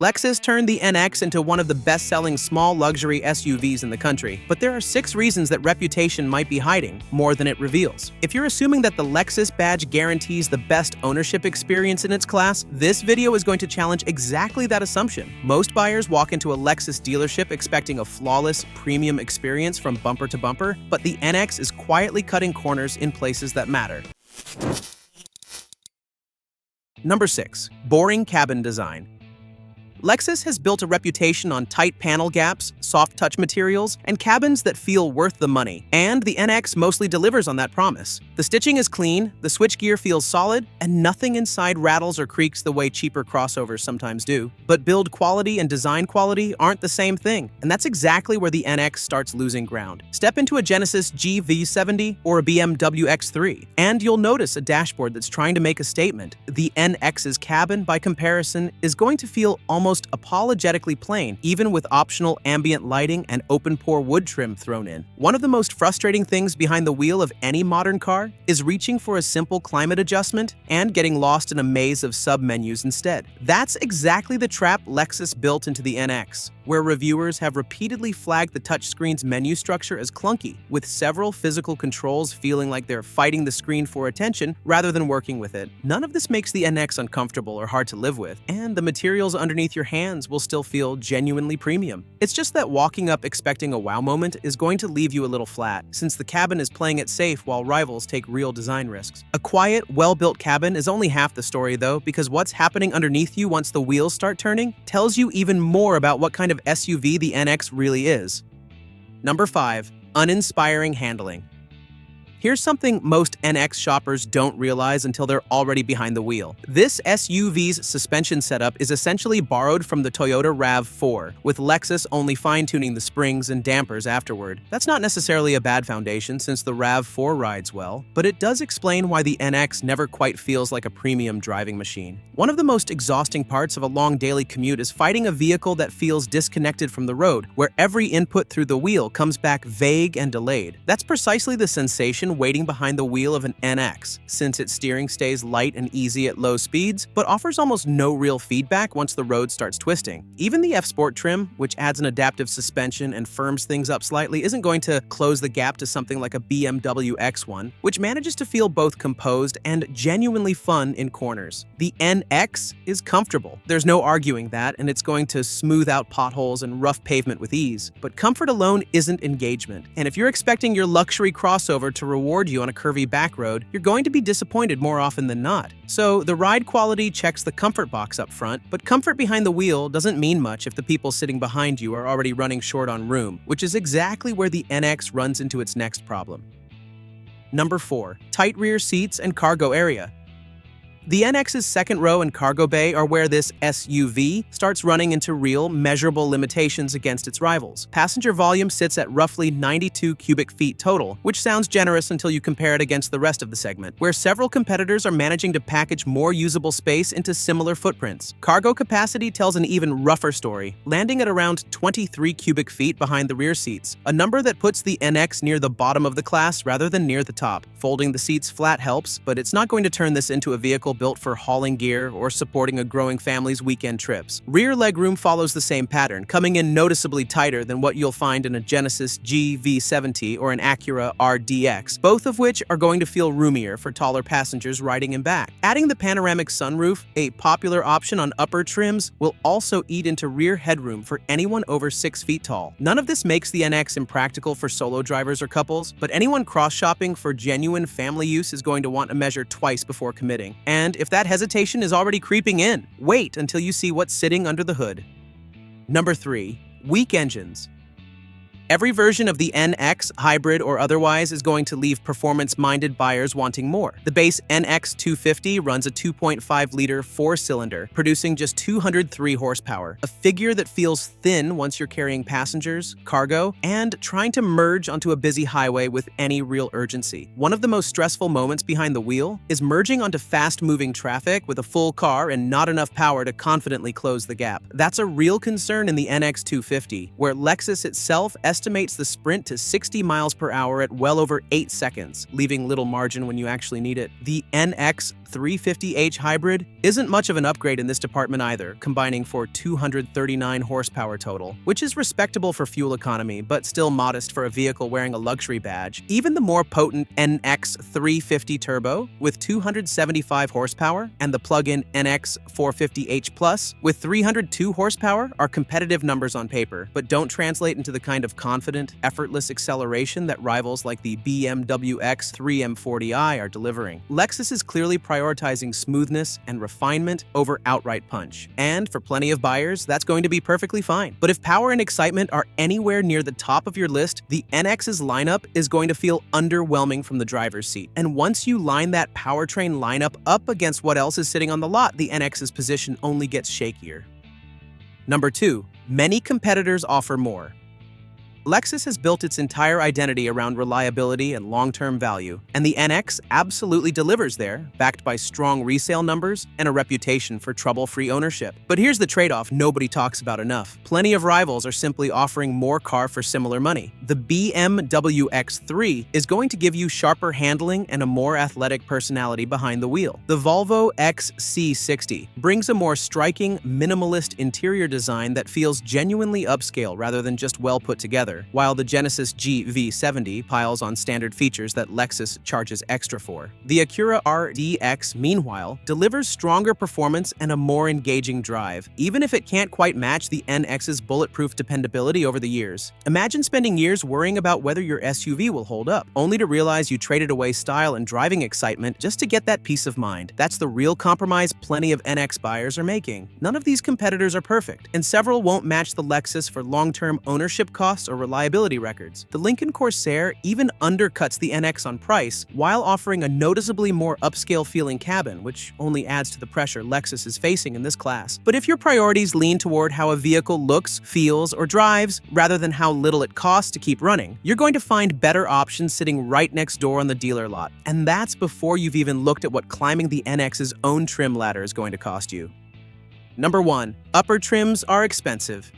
Lexus turned the NX into one of the best-selling small luxury SUVs in the country, but there are 6 reasons that reputation might be hiding more than it reveals. If you're assuming that the Lexus badge guarantees the best ownership experience in its class, this video is going to challenge exactly that assumption. Most buyers walk into a Lexus dealership expecting a flawless, premium experience from bumper to bumper, but the NX is quietly cutting corners in places that matter. Number 6. Boring cabin design. Lexus has built a reputation on tight panel gaps, soft touch materials, and cabins that feel worth the money, and the NX mostly delivers on that promise. The stitching is clean, the switchgear feels solid, and nothing inside rattles or creaks the way cheaper crossovers sometimes do. But build quality and design quality aren't the same thing, and that's exactly where the NX starts losing ground. Step into a Genesis GV70 or a BMW X3, and you'll notice a dashboard that's trying to make a statement. The NX's cabin, by comparison, is going to feel almost apologetically plain, even with optional ambient lighting and open-pore wood trim thrown in. One of the most frustrating things behind the wheel of any modern car is reaching for a simple climate adjustment and getting lost in a maze of sub-menus instead. That's exactly the trap Lexus built into the NX, where reviewers have repeatedly flagged the touchscreen's menu structure as clunky, with several physical controls feeling like they're fighting the screen for attention rather than working with it. None of this makes the NX uncomfortable or hard to live with, and the materials underneath your hands will still feel genuinely premium. It's just that walking up expecting a wow moment is going to leave you a little flat, since the cabin is playing it safe while rivals take real design risks. A quiet, well-built cabin is only half the story though, because what's happening underneath you once the wheels start turning tells you even more about what kind of SUV the NX really is. Number 5. Uninspiring handling. Here's something most NX shoppers don't realize until they're already behind the wheel. This SUV's suspension setup is essentially borrowed from the Toyota RAV4, with Lexus only fine-tuning the springs and dampers afterward. That's not necessarily a bad foundation since the RAV4 rides well, but it does explain why the NX never quite feels like a premium driving machine. One of the most exhausting parts of a long daily commute is fighting a vehicle that feels disconnected from the road, where every input through the wheel comes back vague and delayed. That's precisely the sensation waiting behind the wheel of an NX, since its steering stays light and easy at low speeds, but offers almost no real feedback once the road starts twisting. Even the F-Sport trim, which adds an adaptive suspension and firms things up slightly, isn't going to close the gap to something like a BMW X1, which manages to feel both composed and genuinely fun in corners. The NX is comfortable. There's no arguing that, and it's going to smooth out potholes and rough pavement with ease. But comfort alone isn't engagement, and if you're expecting your luxury crossover to reward you on a curvy back road, you're going to be disappointed more often than not. So the ride quality checks the comfort box up front, but comfort behind the wheel doesn't mean much if the people sitting behind you are already running short on room, which is exactly where the NX runs into its next problem. Number 4. Tight rear seats and cargo area. The NX's second row and cargo bay are where this SUV starts running into real, measurable limitations against its rivals. Passenger volume sits at roughly 92 cubic feet total, which sounds generous until you compare it against the rest of the segment, where several competitors are managing to package more usable space into similar footprints. Cargo capacity tells an even rougher story, landing at around 23 cubic feet behind the rear seats, a number that puts the NX near the bottom of the class rather than near the top. Folding the seats flat helps, but it's not going to turn this into a vehicle built for hauling gear or supporting a growing family's weekend trips. Rear legroom follows the same pattern, coming in noticeably tighter than what you'll find in a Genesis GV70 or an Acura RDX, both of which are going to feel roomier for taller passengers riding in back. Adding the panoramic sunroof, a popular option on upper trims, will also eat into rear headroom for anyone over 6 feet tall. None of this makes the NX impractical for solo drivers or couples, but anyone cross-shopping for genuine family use is going to want to measure twice before committing. And if that hesitation is already creeping in, wait until you see what's sitting under the hood. Number 3. Weak engines. Every version of the NX, hybrid or otherwise, is going to leave performance-minded buyers wanting more. The base NX 250 runs a 2.5-liter 4-cylinder, producing just 203 horsepower, a figure that feels thin once you're carrying passengers, cargo, and trying to merge onto a busy highway with any real urgency. One of the most stressful moments behind the wheel is merging onto fast-moving traffic with a full car and not enough power to confidently close the gap. That's a real concern in the NX 250, where Lexus itself estimates estimates the sprint to 60 miles per hour at well over 8 seconds, leaving little margin when you actually need it. The NX 350h Hybrid isn't much of an upgrade in this department either, combining for 239 horsepower total, which is respectable for fuel economy, but still modest for a vehicle wearing a luxury badge. Even the more potent NX 350 Turbo, with 275 horsepower, and the plug-in NX 450h Plus, with 302 horsepower, are competitive numbers on paper, but don't translate into the kind of confident, effortless acceleration that rivals like the BMW X3 M40i are delivering. Lexus is clearly prioritizing smoothness and refinement over outright punch. And for plenty of buyers, that's going to be perfectly fine. But if power and excitement are anywhere near the top of your list, the NX's lineup is going to feel underwhelming from the driver's seat. And once you line that powertrain lineup up against what else is sitting on the lot, the NX's position only gets shakier. Number 2. Many competitors offer more. Lexus has built its entire identity around reliability and long-term value, and the NX absolutely delivers there, backed by strong resale numbers and a reputation for trouble-free ownership. But here's the trade-off nobody talks about enough. Plenty of rivals are simply offering more car for similar money. The BMW X3 is going to give you sharper handling and a more athletic personality behind the wheel. The Volvo XC60 brings a more striking, minimalist interior design that feels genuinely upscale rather than just well put together, while the Genesis GV70 piles on standard features that Lexus charges extra for. The Acura RDX, meanwhile, delivers stronger performance and a more engaging drive, even if it can't quite match the NX's bulletproof dependability over the years. Imagine spending years worrying about whether your SUV will hold up, only to realize you traded away style and driving excitement just to get that peace of mind. That's the real compromise plenty of NX buyers are making. None of these competitors are perfect, and several won't match the Lexus for long-term ownership costs or reliability records. The Lincoln Corsair even undercuts the NX on price while offering a noticeably more upscale-feeling cabin, which only adds to the pressure Lexus is facing in this class. But if your priorities lean toward how a vehicle looks, feels, or drives, rather than how little it costs to keep running, you're going to find better options sitting right next door on the dealer lot. And that's before you've even looked at what climbing the NX's own trim ladder is going to cost you. Number 1. Upper trims are expensive.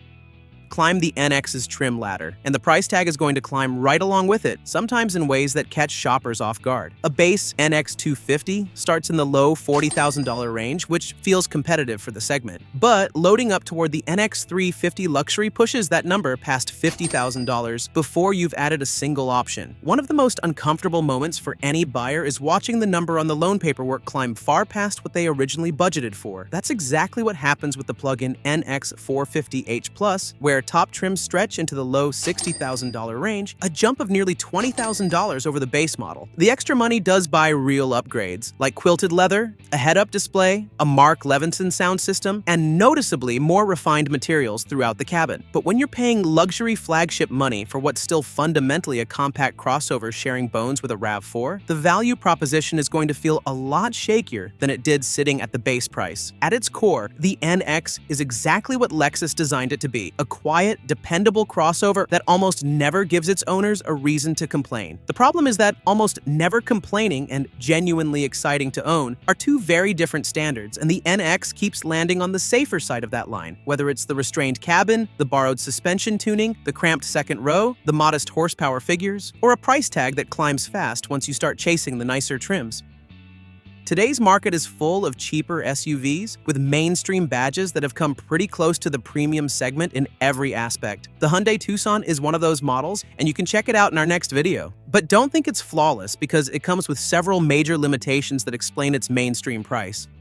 Climb the NX's trim ladder, and the price tag is going to climb right along with it, sometimes in ways that catch shoppers off guard. A base NX 250 starts in the low $40,000 range, which feels competitive for the segment. But loading up toward the NX 350 Luxury pushes that number past $50,000 before you've added a single option. One of the most uncomfortable moments for any buyer is watching the number on the loan paperwork climb far past what they originally budgeted for. That's exactly what happens with the plug-in NX 450h Plus, where top trims stretch into the low $60,000 range, a jump of nearly $20,000 over the base model. The extra money does buy real upgrades, like quilted leather, a head-up display, a Mark Levinson sound system, and noticeably more refined materials throughout the cabin. But when you're paying luxury flagship money for what's still fundamentally a compact crossover sharing bones with a RAV4, the value proposition is going to feel a lot shakier than it did sitting at the base price. At its core, the NX is exactly what Lexus designed it to be, a quiet, dependable crossover that almost never gives its owners a reason to complain. The problem is that almost never complaining and genuinely exciting to own are two very different standards, and the NX keeps landing on the safer side of that line, whether it's the restrained cabin, the borrowed suspension tuning, the cramped second row, the modest horsepower figures, or a price tag that climbs fast once you start chasing the nicer trims. Today's market is full of cheaper SUVs with mainstream badges that have come pretty close to the premium segment in every aspect. The Hyundai Tucson is one of those models, and you can check it out in our next video. But don't think it's flawless, because it comes with several major limitations that explain its mainstream price.